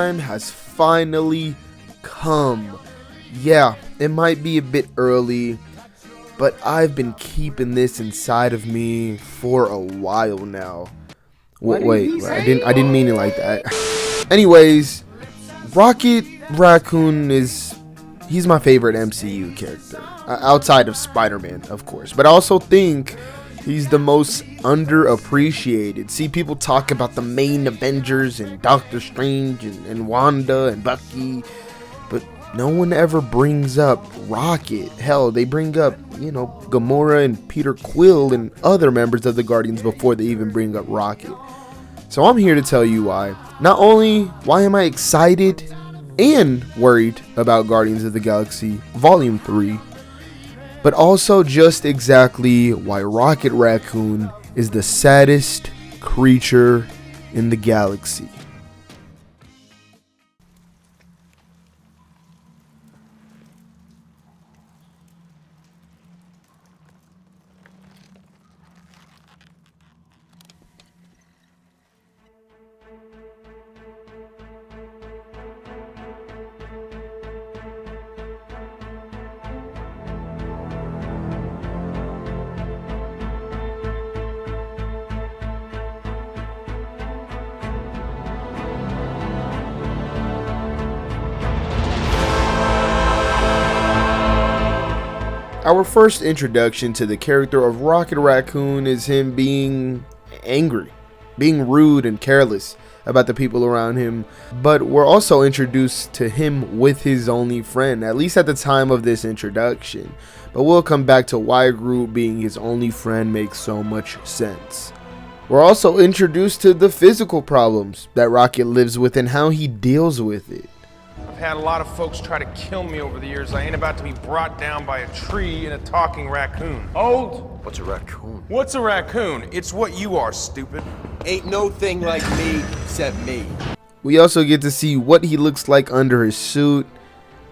time has finally come. Yeah, it might be a bit early, but I've been keeping this inside of me for a while now. Wait, I didn't mean it like that. Anyways, Rocket Raccoon he's my favorite MCU character, outside of Spider-Man, of course. But I also think he's the most underappreciated. See, people talk about the main Avengers and Doctor Strange and Wanda and Bucky, but no one ever brings up Rocket. Hell, they bring up, Gamora and Peter Quill and other members of the Guardians before they even bring up Rocket. So I'm here to tell you why. Not only why am I excited and worried about Guardians of the Galaxy Volume 3, but also just exactly why Rocket Raccoon is the saddest creature in the galaxy. Our first introduction to the character of Rocket Raccoon is him being angry, being rude and careless about the people around him, but we're also introduced to him with his only friend, at least at the time of this introduction. But we'll come back to why Groot being his only friend makes so much sense. We're also introduced to the physical problems that Rocket lives with and how he deals with it. I've had a lot of folks try to kill me over the years. I ain't about to be brought down by a tree and a talking raccoon. Old? What's a raccoon? What's a raccoon? It's what you are, stupid. Ain't no thing like me except me. We also get to see what he looks like under his suit,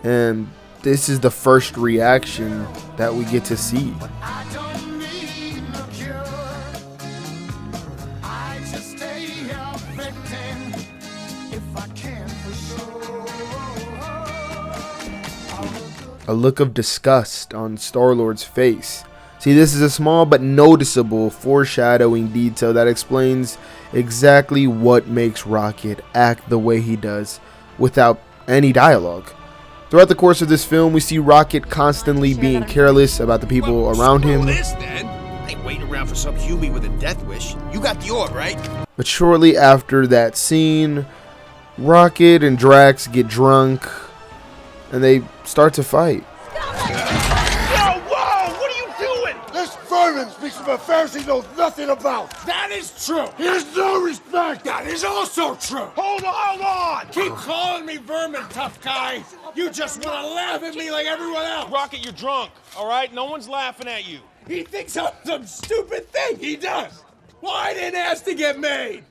and this is the first reaction that we get to see. A look of disgust on Star-Lord's face. See, this is a small but noticeable foreshadowing detail that explains exactly what makes Rocket act the way he does without any dialogue. Throughout the course of this film, we see Rocket constantly being careless about the people around him. I ain't waiting around for some human with a death wish. You got the orb, right? But shortly after that scene, Rocket and Drax get drunk and they start to fight. Whoa, what are you doing? This vermin speaks of affairs he knows nothing about. That is true. He has no respect. That is also true. Hold on. Keep calling me vermin, tough guy. You just want to laugh at me like everyone else. Rocket, you're drunk, all right? No one's laughing at you. He thinks I'm some stupid thing. He does. Well, I didn't ask to get made.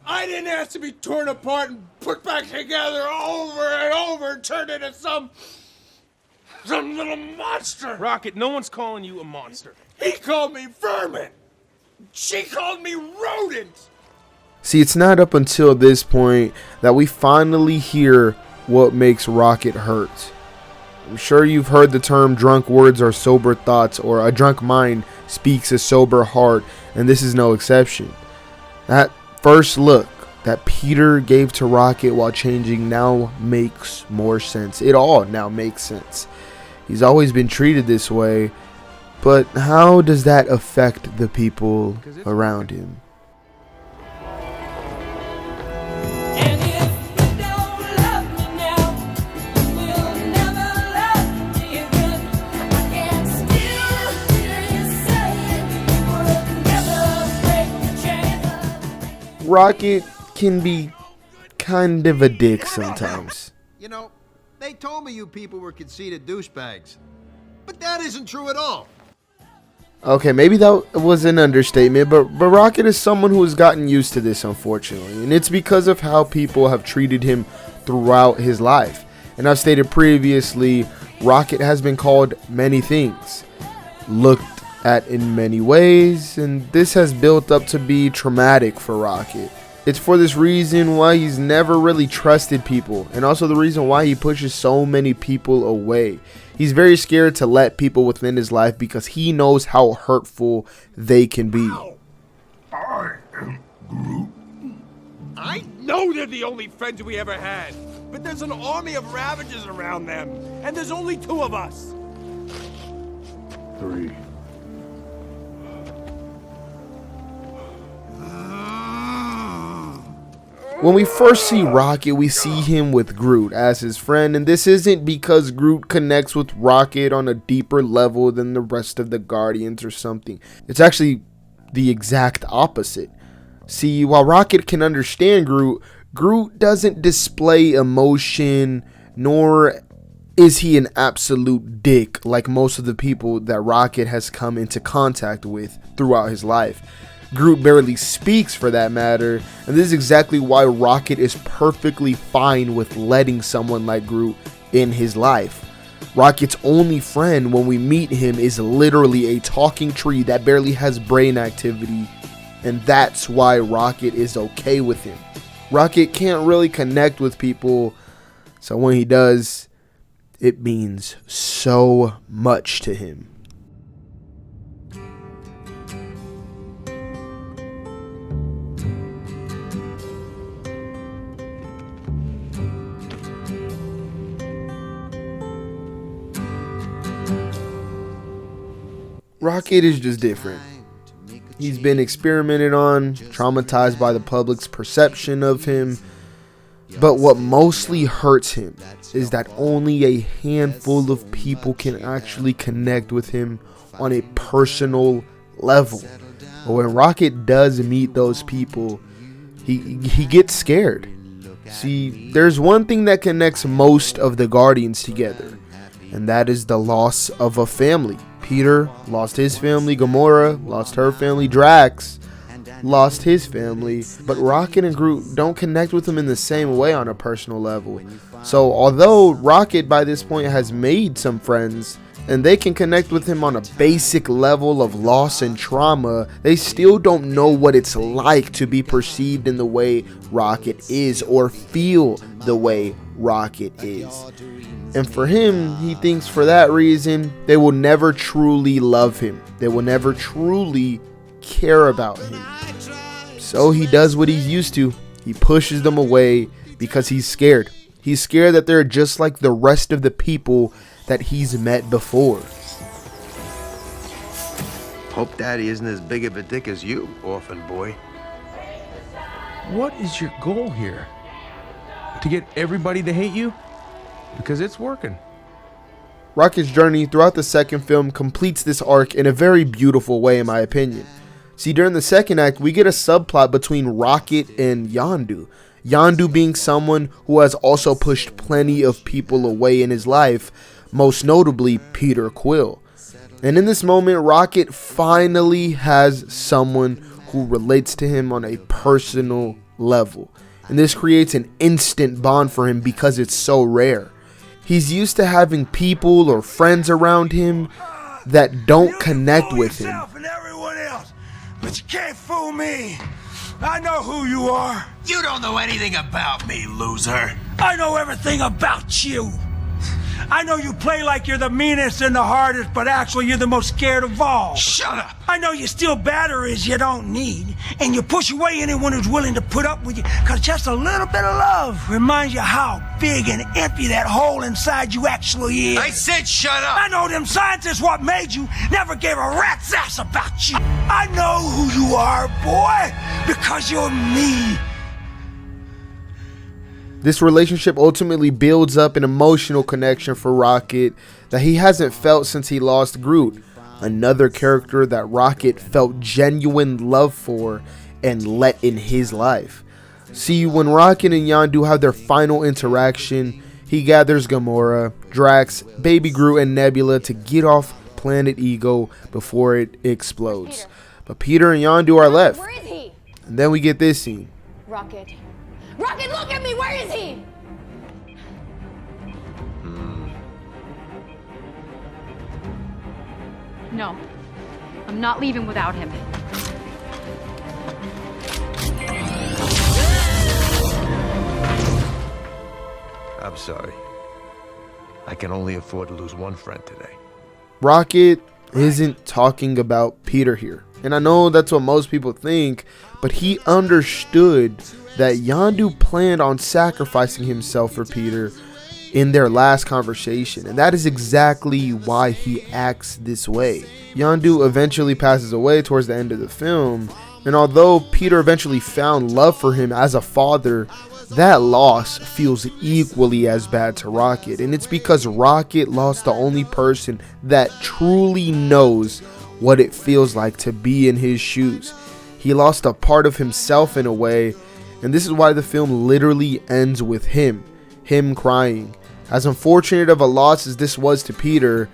I didn't ask to be torn apart and put back together over and over and turned into some little monster. Rocket, no one's calling you a monster. He called me vermin. She called me rodent. See, it's not up until this point that we finally hear what makes Rocket hurt. I'm sure you've heard the term drunk words are sober thoughts, or a drunk mind speaks a sober heart, and this is no exception. That first look that Peter gave to Rocket while changing now makes more sense. It all now makes sense. He's always been treated this way, but how does that affect the people around him? Rocket can be kind of a dick sometimes. You know, they told me you people were conceited douchebags. But that isn't true at all. Okay, maybe that was an understatement, but Rocket is someone who has gotten used to this, unfortunately. And it's because of how people have treated him throughout his life. And I've stated previously, Rocket has been called many things, looked at in many ways, and this has built up to be traumatic for Rocket. It's for this reason why he's never really trusted people, and also the reason why he pushes so many people away. He's very scared to let people within his life because he knows how hurtful they can be. I am Groot. I know they're the only friends we ever had, but there's an army of Ravagers around them, and there's only 2 of us. 3. When we first see Rocket, we see him with Groot as his friend, and this isn't because Groot connects with Rocket on a deeper level than the rest of the Guardians or something. It's actually the exact opposite. See, while Rocket can understand Groot, Groot doesn't display emotion, nor is he an absolute dick like most of the people that Rocket has come into contact with throughout his life. Groot barely speaks, for that matter, and this is exactly why Rocket is perfectly fine with letting someone like Groot in his life. Rocket's only friend when we meet him is literally a talking tree that barely has brain activity, and that's why Rocket is okay with him. Rocket can't really connect with people, so when he does, it means so much to him. Rocket is just different. He's been experimented on, traumatized by the public's perception of him, but what mostly hurts him is that only a handful of people can actually connect with him on a personal level. But when Rocket does meet those people, he gets scared. See, there's one thing that connects most of the Guardians together, and that is the loss of a family. Peter lost his family, Gamora lost her family, Drax lost his family, but Rocket and Groot don't connect with him in the same way on a personal level. So although Rocket by this point has made some friends and they can connect with him on a basic level of loss and trauma, they still don't know what it's like to be perceived in the way Rocket is or feel the way Rocket is. And for him, he thinks for that reason, they will never truly love him. They will never truly care about him. So he does what he's used to. He pushes them away because he's scared. He's scared that they're just like the rest of the people that he's met before. Hope Daddy isn't as big of a dick as you, orphan boy. What is your goal here? To get everybody to hate you? Because it's working. Rocket's journey throughout the second film completes this arc in a very beautiful way, in my opinion. See, during the second act, we get a subplot between Rocket and Yondu. Yondu being someone who has also pushed plenty of people away in his life, most notably Peter Quill. And in this moment, Rocket finally has someone who relates to him on a personal level. And this creates an instant bond for him because it's so rare. He's used to having people or friends around him that don't connect with him. And everyone else, but you can't fool me. I know who you are. You don't know anything about me, loser. I know everything about you. I know you play like you're the meanest and the hardest, but actually you're the most scared of all. Shut up. I know you steal batteries you don't need, and you push away anyone who's willing to put up with you, because just a little bit of love reminds you how big and empty that hole inside you actually is. I said shut up. I know them scientists what made you never gave a rat's ass about you. I know who you are, boy, because you're me. This relationship ultimately builds up an emotional connection for Rocket that he hasn't felt since he lost Groot, another character that Rocket felt genuine love for and let in his life. See, when Rocket and Yondu have their final interaction, he gathers Gamora, Drax, Baby Groot, and Nebula to get off planet Ego before it explodes. But Peter and Yondu are left. Where is he? And then we get this scene. Rocket. Rocket, look at me! Where is he? No, I'm not leaving without him. sorry. I can only afford to lose one friend today. Rocket isn't talking about Peter here. And I know that's what most people think, but he understood that Yondu planned on sacrificing himself for Peter in their last conversation. And that is exactly why he acts this way. Yondu eventually passes away towards the end of the film. And although Peter eventually found love for him as a father, that loss feels equally as bad to Rocket. And it's because Rocket lost the only person that truly knows what it feels like to be in his shoes. He lost a part of himself in a way, and this is why the film literally ends with him crying. As unfortunate of a loss as this was to Peter,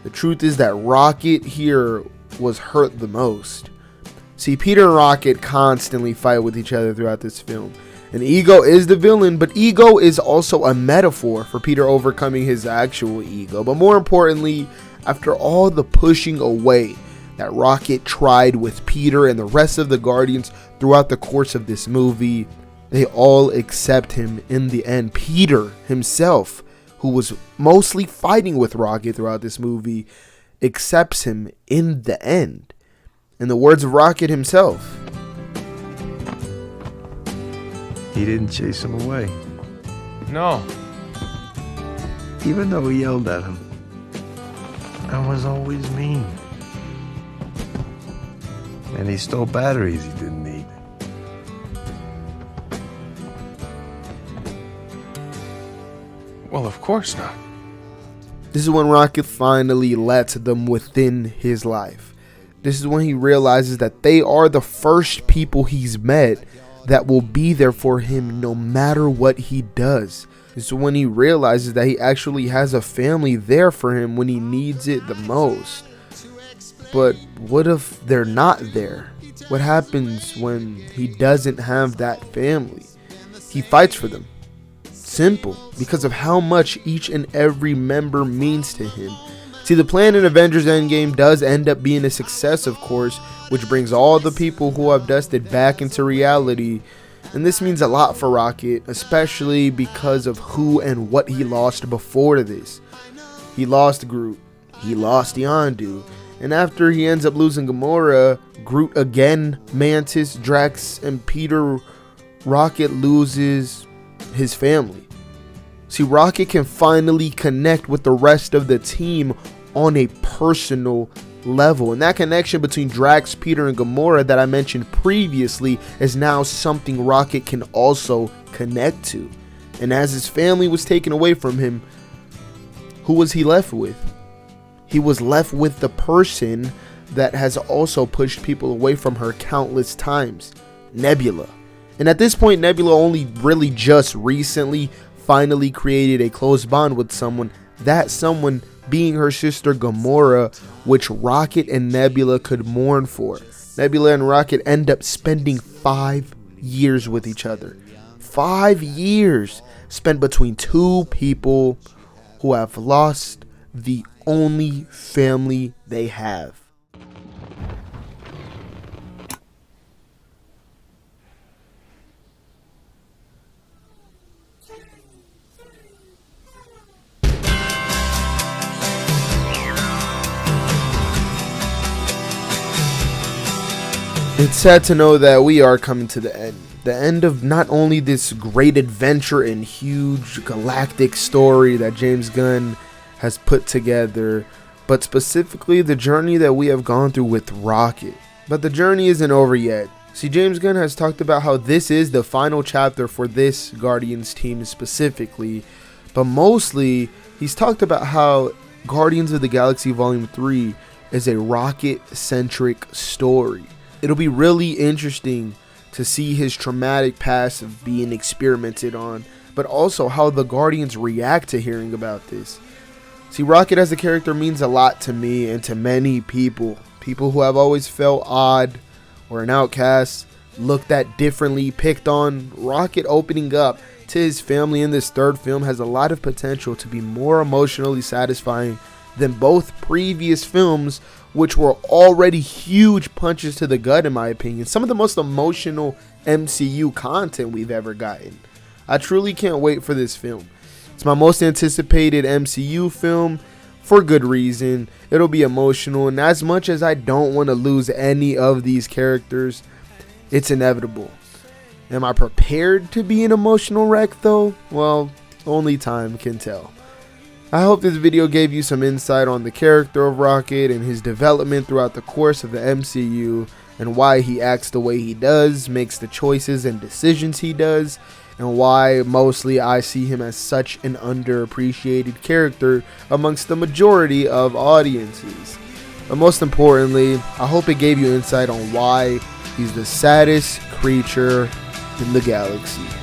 the truth is that Rocket here was hurt the most. See, Peter and Rocket constantly fight with each other throughout this film. And Ego is the villain, but Ego is also a metaphor for Peter overcoming his actual ego. But more importantly, after all the pushing away that Rocket tried with Peter and the rest of the Guardians throughout the course of this movie, they all accept him in the end. Peter himself, who was mostly fighting with Rocket throughout this movie, accepts him in the end. In the words of Rocket himself, He didn't chase him away, No. even though he yelled at him. I was always mean. And he stole batteries he didn't need. Well, of course not. this is when Rocket finally lets them within his life. This is when he realizes that they are the first people he's met that will be there for him no matter what he does. This is when he realizes that he actually has a family there for him when he needs it the most. But what if they're not there? What happens when he doesn't have that family? He fights for them. Simple, because of how much each and every member means to him. See, the plan in Avengers Endgame does end up being a success, of course, which brings all the people who have dusted back into reality. And this means a lot for Rocket, especially because of who and what he lost before this. He lost Groot, he lost Yondu, and after he ends up losing Gamora, Groot again, Mantis, Drax, and Peter, Rocket loses his family. See, Rocket can finally connect with the rest of the team on a personal level. And that connection between Drax, Peter, and Gamora that I mentioned previously is now something Rocket can also connect to. And as his family was taken away from him, who was he left with? He was left with the person that has also pushed people away from her countless times, Nebula. And at this point, Nebula only really just recently finally created a close bond with someone, that someone being her sister Gamora, which Rocket and Nebula could mourn for. Nebula and Rocket end up spending 5 years with each other. 5 years spent between two people who have lost the only family they have. It's sad to know that we are coming to the end. The end of not only this great adventure and huge galactic story that James Gunn has put together, but specifically the journey that we have gone through with Rocket. But the journey isn't over yet. See, James Gunn has talked about how this is the final chapter for this Guardians team specifically, but mostly he's talked about how Guardians of the Galaxy Volume 3 is a Rocket-centric story. It'll be really interesting to see his traumatic past of being experimented on, but also how the Guardians react to hearing about this. See, Rocket as a character means a lot to me and to many people. People who have always felt odd or an outcast, looked at differently, picked on. Rocket opening up to his family in this third film has a lot of potential to be more emotionally satisfying than both previous films, which were already huge punches to the gut in my opinion. Some of the most emotional MCU content we've ever gotten. I truly can't wait for this film. It's my most anticipated MCU film for good reason. It'll be emotional, and as much as I don't want to lose any of these characters, it's inevitable. Am I prepared to be an emotional wreck though? Well, only time can tell. I hope this video gave you some insight on the character of Rocket and his development throughout the course of the MCU, and why he acts the way he does, makes the choices and decisions he does, and why mostly I see him as such an underappreciated character amongst the majority of audiences. But most importantly, I hope it gave you insight on why he's the saddest creature in the galaxy.